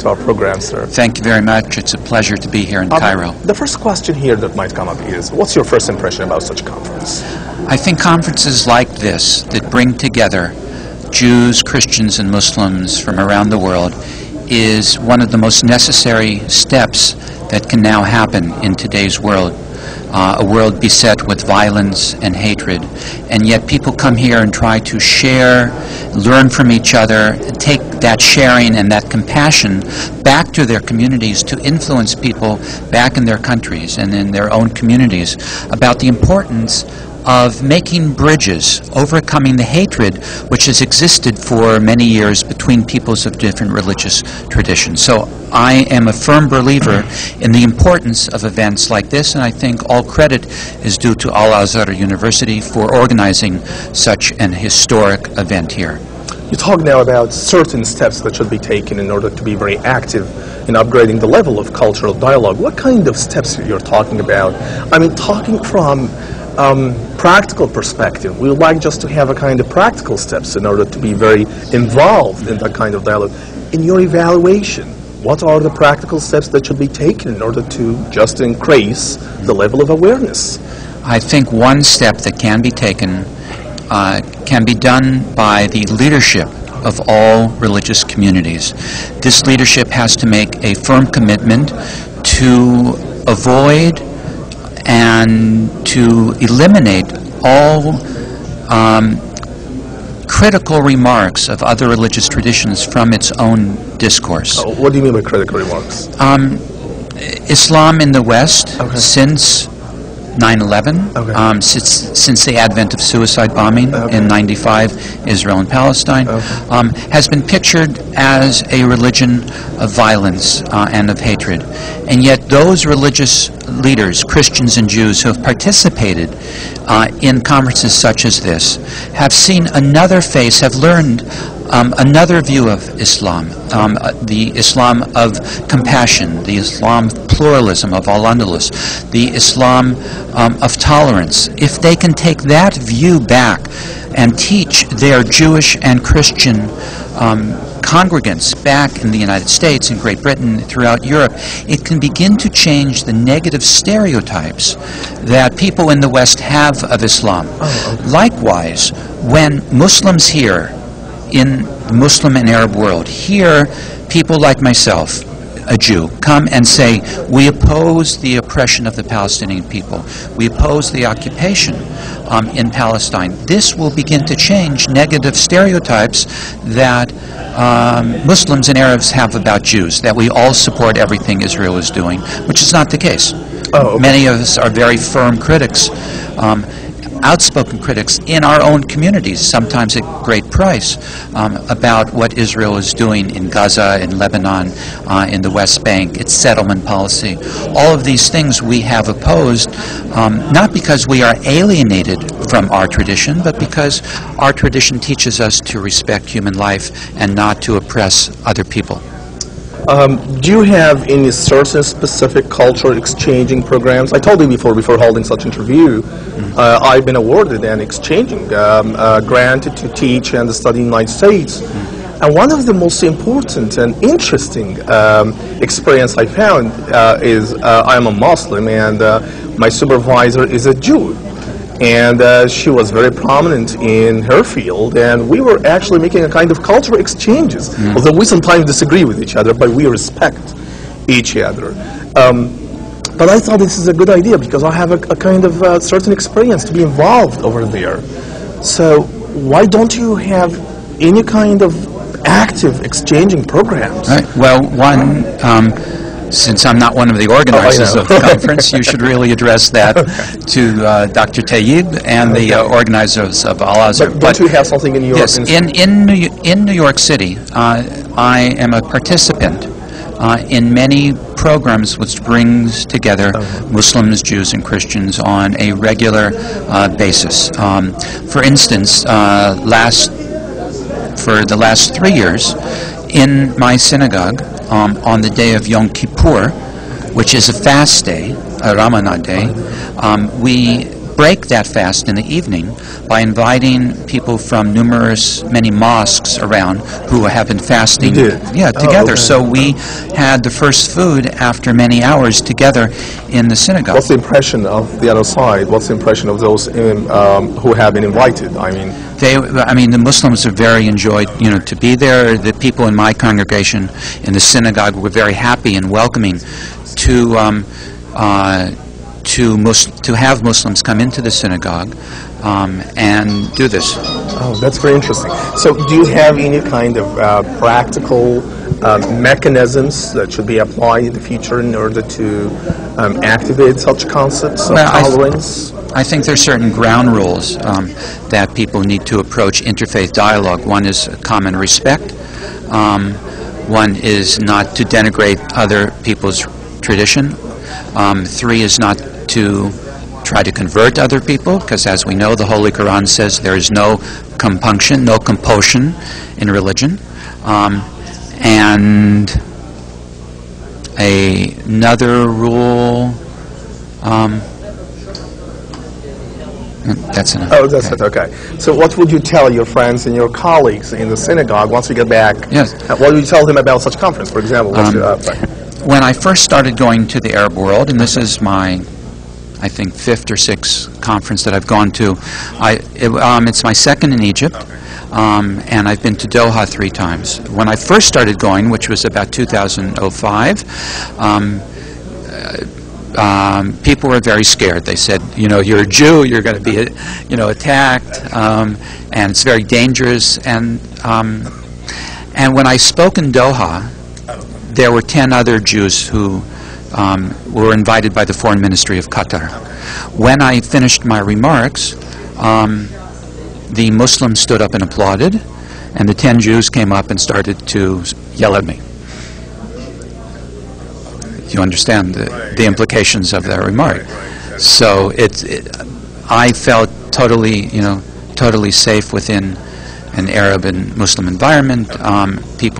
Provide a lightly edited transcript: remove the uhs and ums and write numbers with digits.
to our program, sir. Thank you very much. It's a pleasure to be here in Cairo. The first question here that might come up is, what's your first impression about such a conference? I think conferences like this that bring together Jews, Christians, and Muslims from around the world is one of the most necessary steps that can now happen in today's world. A world beset with violence and hatred, and yet people come here and try to share, learn from each other, take that sharing and that compassion back to their communities to influence people back in their countries and in their own communities about the importance of making bridges, overcoming the hatred which has existed for many years between peoples of different religious traditions. So I am a firm believer in the importance of events like this, and I think all credit is due to Al-Azhar University for organizing such an historic event here. You talk now about certain steps that should be taken in order to be very active in upgrading the level of cultural dialogue. What kind of steps you're talking about? I mean, talking from practical perspective, we would like just to have a kind of practical steps in order to be very involved in that kind of dialogue. In your evaluation, what are the practical steps that should be taken in order to just increase the level of awareness? I think one step that can be taken can be done by the leadership of all religious communities. This leadership has to make a firm commitment to avoid and to eliminate all critical remarks of other religious traditions from its own discourse. What do you mean by critical remarks? Islam in the West, since 9/11, since the advent of suicide bombing in '95, Israel and Palestine, has been pictured as a religion of violence and of hatred. And yet those religious leaders, Christians and Jews, who have participated in conferences such as this, have seen another face, have learned another view of Islam, the Islam of compassion, the Islam of pluralism of Al-Andalus, the Islam of tolerance. If they can take that view back and teach their Jewish and Christian congregants back in the United States, in Great Britain, throughout Europe, it can begin to change the negative stereotypes that people in the West have of Islam. Likewise, when Muslims here in the Muslim and Arab world hear people like myself, a Jew, come and say, we oppose the oppression of the Palestinian people, we oppose the occupation in Palestine, this will begin to change negative stereotypes that Muslims and Arabs have about Jews, that we all support everything Israel is doing, which is not the case. Many of us are very firm critics, outspoken critics in our own communities, sometimes at great price, about what Israel is doing in Gaza, in Lebanon, in the West Bank, its settlement policy. All of these things we have opposed, not because we are alienated from our tradition, but because our tradition teaches us to respect human life and not to oppress other people. Do you have any certain specific culture exchanging programs? I told you before holding such interview, I've been awarded an exchanging grant to teach and study in the United States. And one of the most important and interesting experience I found is I'm a Muslim and my supervisor is a Jew. And she was very prominent in her field, and we were actually making a kind of cultural exchanges, although we sometimes disagree with each other, but we respect each other. But I thought this is a good idea because I have a kind of certain experience to be involved over there. So why don't you have any kind of active exchanging programs? Right. Well, one, since I'm not one of the organizers of the conference, you should really address that to Dr. Tawwab and the organizers of Al-Azhar. But don't you have something in your... Yes, in New York City, I am a participant in many programs which brings together Muslims, Jews, and Christians on a regular basis. For instance, for the last 3 years, in my synagogue, on the day of Yom Kippur, which is a fast day, a Ramadan day, we break that fast in the evening by inviting people from many mosques around who have been fasting. You did? Yeah, together. Okay. So we had the first food after many hours together in the synagogue. What's the impression of the other side? What's the impression of those who have been invited? I mean, The Muslims are very enjoyed, to be there. The people in my congregation in the synagogue were very happy and welcoming to have Muslims come into the synagogue and do this. Oh, that's very interesting. So do you have any kind of practical mechanisms that should be applied in the future in order to activate such concepts of tolerance? I think there are certain ground rules that people need to approach interfaith dialogue. One is common respect. One is not to denigrate other people's tradition. 3 is not to try to convert other people, because as we know, the Holy Quran says there is no compunction, no compulsion in religion. And another rule, that's enough. Oh, that's it, okay. So what would you tell your friends and your colleagues in the synagogue once you get back? Yes. What would you tell them about such conference, for example? When I first started going to the Arab world, and this is my, I think, 5th or 6th conference that I've gone to, it's my 2nd in Egypt, and I've been to Doha 3 times. When I first started going, which was about 2005, people were very scared. They said, you're a Jew, you're going to be, attacked, and it's very dangerous. And when I spoke in Doha, there were 10 other Jews who were invited by the Foreign Ministry of Qatar. When I finished my remarks, the Muslims stood up and applauded, and the 10 Jews came up and started to yell at me. You understand the implications of that remark. So I felt totally, totally safe within an Arab and Muslim environment. People